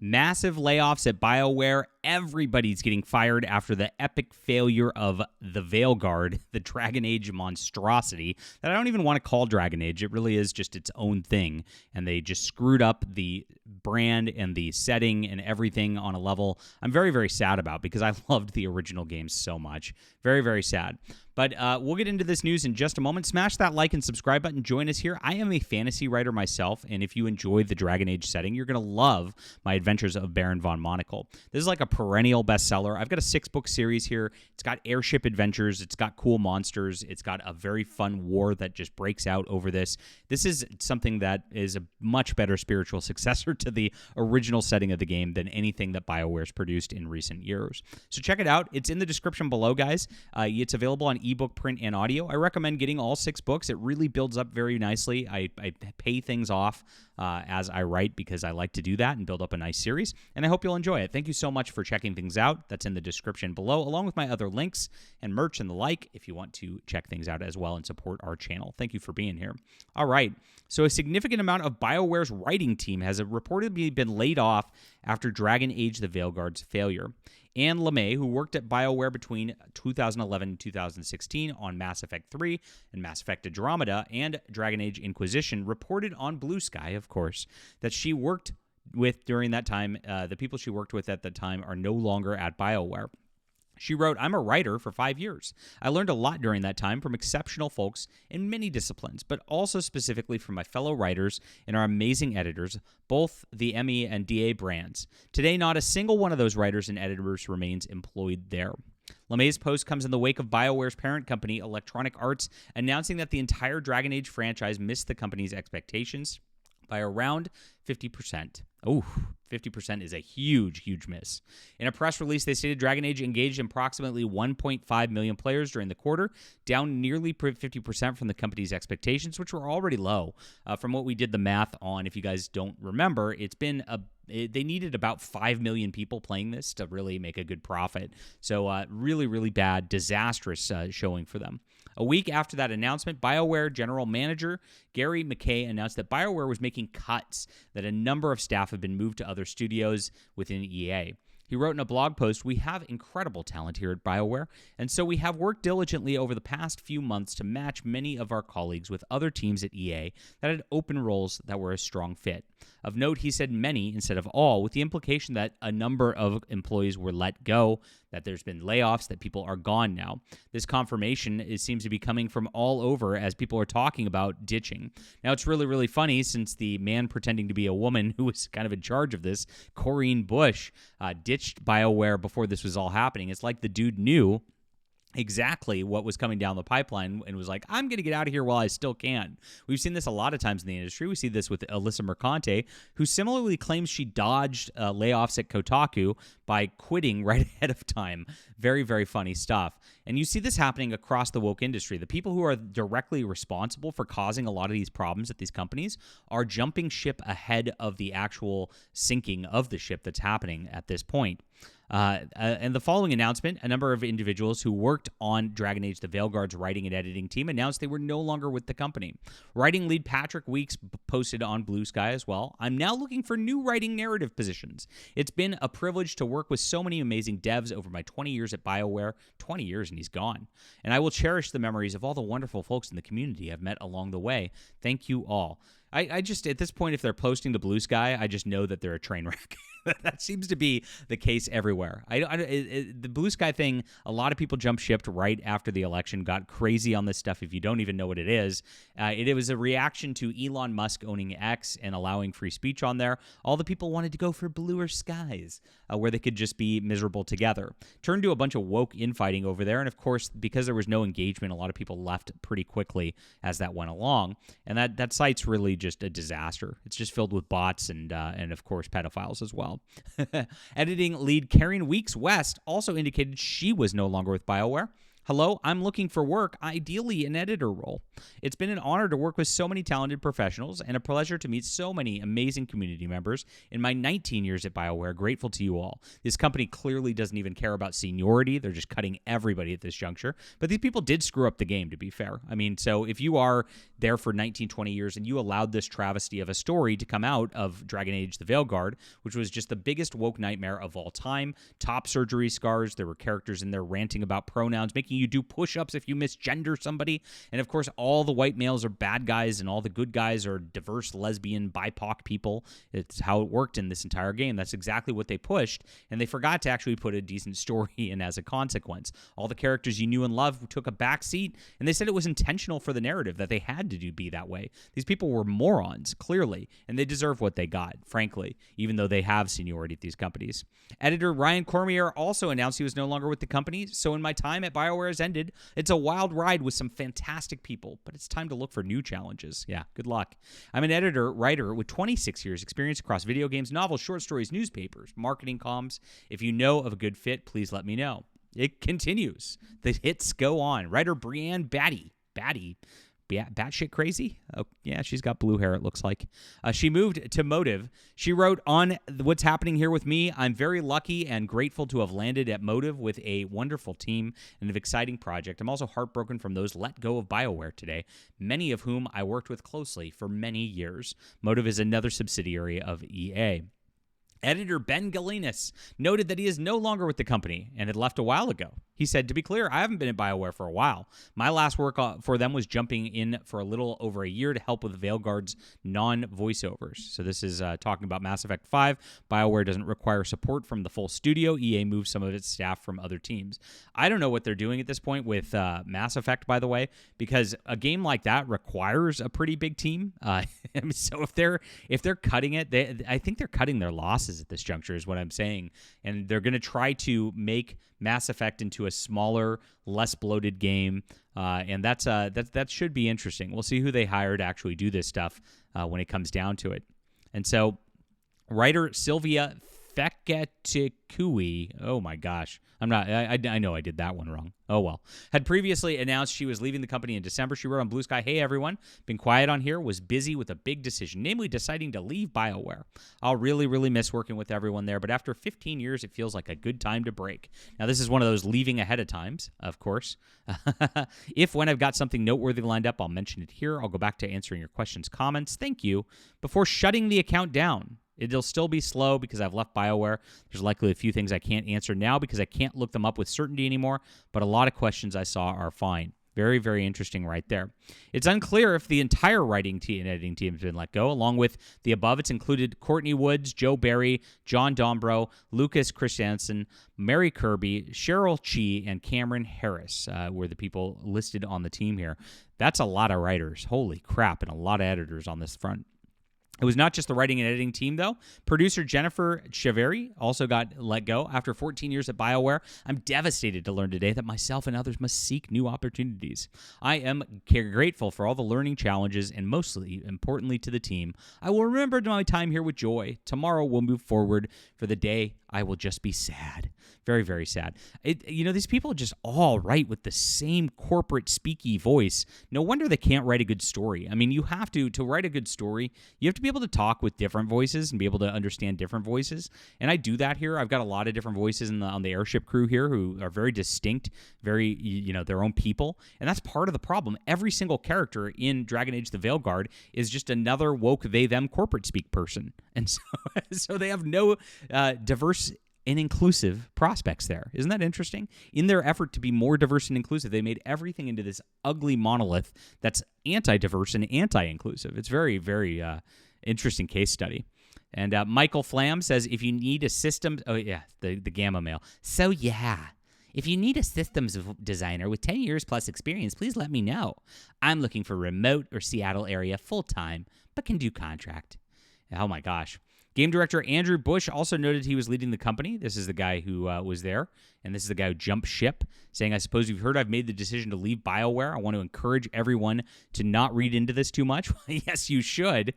Massive layoffs at BioWare. Everybody's getting fired after the epic failure of the Veilguard, the Dragon Age monstrosity that I don't even want to call Dragon Age. It really is just its own thing. And they just screwed up the brand and the setting and everything on a level I'm very, very sad about because I loved the original game so much. Very, very sad. But we'll get into this news in just a moment. Smash that like and subscribe button. Join us here. I am a fantasy writer myself, and if you enjoy the Dragon Age setting, you're going to love my Adventures of Baron von Monocle. This is like a perennial bestseller. I've got a 6-book series here. It's got airship adventures. It's got cool monsters. It's got a very fun war that just breaks out over this. This is something that is a much better spiritual successor to the original setting of the game than anything that BioWare's produced in recent years. So check it out. It's in the description below, guys. It's available on ebook, print, and audio. I recommend getting all 6 books. It really builds up very nicely. I pay things off as I write because I like to do that and build up a nice series, and I hope you'll enjoy it. Thank you so much for checking things out. That's in the description below, along with my other links and merch and the like if you want to check things out as well and support our channel. Thank you for being here. All right, so a significant amount of BioWare's writing team has reportedly been laid off after Dragon Age: The Veilguard's failure. Anne LeMay, who worked at BioWare between 2011 and 2016 on Mass Effect 3 and Mass Effect Andromeda and Dragon Age Inquisition, reported on Blue Sky, of course, that she worked with during that time. The people she worked with at the time are no longer at BioWare. She wrote, "I'm a writer for 5 years. I learned a lot during that time from exceptional folks in many disciplines, but also specifically from my fellow writers and our amazing editors, both the ME and DA brands. Today, not a single one of those writers and editors remains employed there." LeMay's post comes in the wake of BioWare's parent company, Electronic Arts, announcing that the entire Dragon Age franchise missed the company's expectations by around 50%. Oh, 50% is a huge, huge miss. In a press release, they stated Dragon Age engaged approximately 1.5 million players during the quarter, down nearly 50% from the company's expectations, which were already low. From what we did the math on, if you guys don't remember, they needed about 5 million people playing this to really make a good profit. So really, really bad, disastrous showing for them. A week after that announcement, BioWare General Manager Gary McKay announced that BioWare was making cuts, that a number of staff have been moved to other studios within EA. He wrote in a blog post, "We have incredible talent here at BioWare, and so we have worked diligently over the past few months to match many of our colleagues with other teams at EA that had open roles that were a strong fit." Of note, he said many instead of all, with the implication that a number of employees were let go, that there's been layoffs, that people are gone now. This confirmation seems to be coming from all over as people are talking about ditching. Now, it's really, really funny since the man pretending to be a woman who was kind of in charge of this, Corrine Bush, ditched BioWare before this was all happening. It's like the dude knew exactly what was coming down the pipeline and was like, I'm going to get out of here while I still can. We've seen this a lot of times in the industry. We see this with Alyssa Mercante, who similarly claims she dodged layoffs at Kotaku by quitting right ahead of time. Very, very funny stuff. And you see this happening across the woke industry. The people who are directly responsible for causing a lot of these problems at these companies are jumping ship ahead of the actual sinking of the ship that's happening at this point. And the following announcement, a number of individuals who worked on Dragon Age: The Veilguard's writing and editing team announced they were no longer with the company. Writing lead Patrick Weeks posted on Blue Sky as well, "I'm now looking for new writing narrative positions. It's been a privilege to work with so many amazing devs over my 20 years at BioWare." 20 years and he's gone. "And I will cherish the memories of all the wonderful folks in the community I've met along the way. Thank you all." I just, at this point, if they're posting to Blue Sky, I just know that they're a train wreck. That seems to be the case everywhere. The Blue Sky thing, a lot of people jump shipped right after the election, got crazy on this stuff if you don't even know what it is. It was a reaction to Elon Musk owning X and allowing free speech on there. All the people wanted to go for bluer skies, where they could just be miserable together. Turned to a bunch of woke infighting over there, and of course, because there was no engagement, a lot of people left pretty quickly as that went along. And that site's really just a disaster. It's just filled with bots and of course pedophiles as well. Editing lead Karen Weeks West also indicated she was no longer with BioWare. Hello, I'm looking for work, ideally an editor role. It's been an honor to work with so many talented professionals and a pleasure to meet so many amazing community members in my 19 years at BioWare. Grateful to you all. This company clearly doesn't even care about seniority. They're just cutting everybody at this juncture. But these people did screw up the game, to be fair. I mean, so if you are there for 19, 20 years and you allowed this travesty of a story to come out of Dragon Age the Veilguard, which was just the biggest woke nightmare of all time, top surgery scars, there were characters in there ranting about pronouns, making you do push-ups if you misgender somebody, and of course all the white males are bad guys and all the good guys are diverse lesbian BIPOC people. It's how it worked in this entire game. That's exactly what they pushed, and they forgot to actually put a decent story in as a consequence. All the characters you knew and loved took a back seat, and they said it was intentional for the narrative that they had to be that way. These people were morons, clearly, and they deserve what they got, frankly, even though they have seniority at these companies. Editor Ryan Cormier also announced he was no longer with the company, so in my time at BioWare has ended. It's a wild ride with some fantastic people, but it's time to look for new challenges. Yeah, good luck. I'm an writer with 26 years experience across video games, novels, short stories, newspapers, marketing comms. If you know of a good fit, please let me know. It continues. The hits go on. Writer Brianne Batty, batshit crazy? Oh, yeah, she's got blue hair, it looks like. She moved to Motive. She wrote on what's happening here with me. I'm very lucky and grateful to have landed at Motive with a wonderful team and an exciting project. I'm also heartbroken from those let go of BioWare today, many of whom I worked with closely for many years. Motive is another subsidiary of EA. Editor Ben Galinas noted that he is no longer with the company and had left a while ago. He said, to be clear, I haven't been at BioWare for a while. My last work for them was jumping in for a little over a year to help with Veilguard's non-voiceovers. So this is talking about Mass Effect 5. BioWare doesn't require support from the full studio. EA moved some of its staff from other teams. I don't know what they're doing at this point with Mass Effect, by the way, because a game like that requires a pretty big team. So if they're cutting it, I think they're cutting their losses at this juncture is what I'm saying. And they're going to try to make Mass Effect into a smaller, less bloated game. And that should be interesting. We'll see who they hire to actually do this stuff when it comes down to it. And so writer Sylvia Feketikui, oh my gosh, I know I did that one wrong. Oh well. Had previously announced she was leaving the company in December. She wrote on Blue Sky, hey everyone, been quiet on here, was busy with a big decision, namely deciding to leave BioWare. I'll really, really miss working with everyone there, but after 15 years, it feels like a good time to break. Now this is one of those leaving ahead of times, of course. When I've got something noteworthy lined up, I'll mention it here. I'll go back to answering your questions, comments. Thank you. Before shutting the account down. It'll still be slow because I've left BioWare. There's likely a few things I can't answer now because I can't look them up with certainty anymore, but a lot of questions I saw are fine. Very, very interesting right there. It's unclear if the entire writing team and editing team has been let go. Along with the above, it's included Courtney Woods, Joe Barry, John Dombrow, Lucas Christiansen, Mary Kirby, Cheryl Chi, and Cameron Harris were the people listed on the team here. That's a lot of writers. Holy crap, and a lot of editors on this front. It was not just the writing and editing team, though. Producer Jennifer Chaveri also got let go after 14 years at BioWare. I'm devastated to learn today that myself and others must seek new opportunities. I am grateful for all the learning challenges and most importantly to the team. I will remember my time here with joy. Tomorrow we'll move forward. For the day, I will just be sad. Very, very sad. These people just all write with the same corporate speaky voice. No wonder they can't write a good story. I mean, you have to write a good story, you have to be able to talk with different voices and be able to understand different voices. And I do that here. I've got a lot of different voices on the airship crew here who are very distinct, very, their own people. And that's part of the problem. Every single character in Dragon Age the Veilguard is just another woke they-them corporate speak person. And so they have no diverse and inclusive prospects there. Isn't that interesting? In their effort to be more diverse and inclusive, they made everything into this ugly monolith that's anti-diverse and anti-inclusive. It's very, very interesting case study. And Michael Flam says, if you need a system... Oh, yeah, the Gamma Mail. So, yeah. If you need a systems designer with 10 years plus experience, please let me know. I'm looking for remote or Seattle area full-time, but can do contract. Oh, my gosh. Game director Andrew Bush also noted he was leading the company. This is the guy who was there, and this is the guy who jumped ship, saying, I suppose you've heard I've made the decision to leave BioWare. I want to encourage everyone to not read into this too much. Yes, you should.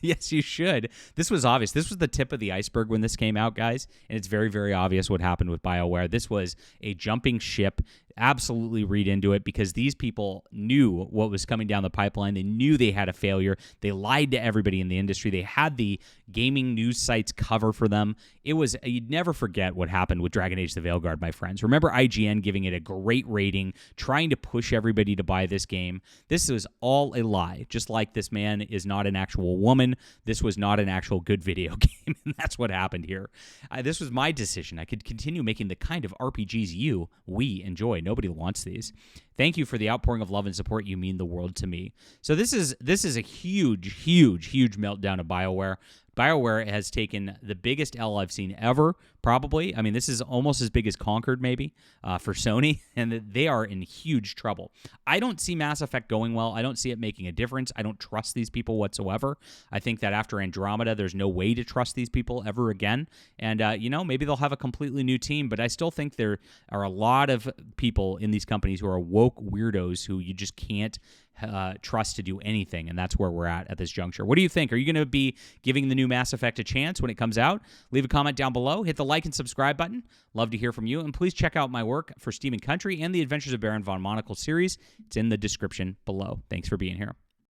Yes, you should. This was obvious. This was the tip of the iceberg when this came out, guys, and it's very, very obvious what happened with BioWare. This was a jumping ship. Absolutely read into it, because these people knew what was coming down the pipeline. They knew they had a failure. They lied to everybody in the industry. They had the gaming news sites cover for them. It was, you'd never forget what happened with Dragon Age: The Veilguard, my friends. Remember IGN giving it a great rating, trying to push everybody to buy this game. This was all a lie. Just like this man is not an actual woman, this was not an actual good video game, and that's what happened here. This was my decision. I could continue making the kind of RPGs we enjoy. Nobody wants these. Thank you for the outpouring of love and support. You mean the world to me. So this is a huge, huge, huge meltdown of BioWare. BioWare has taken the biggest L I've seen ever, probably. I mean, this is almost as big as Concord, maybe, for Sony, and they are in huge trouble. I don't see Mass Effect going well. I don't see it making a difference. I don't trust these people whatsoever. I think that after Andromeda, there's no way to trust these people ever again. And, maybe they'll have a completely new team, but I still think there are a lot of people in these companies who are woke weirdos who you just can't trust to do anything, and that's where we're at this juncture. What do you think? Are you going to be giving the new Mass Effect a chance when it comes out? Leave a comment down below. Hit the like and subscribe button. Love to hear from you, and please check out my work for Steam and Country and the Adventures of Baron von Monocle series. It's in the description below. Thanks for being here.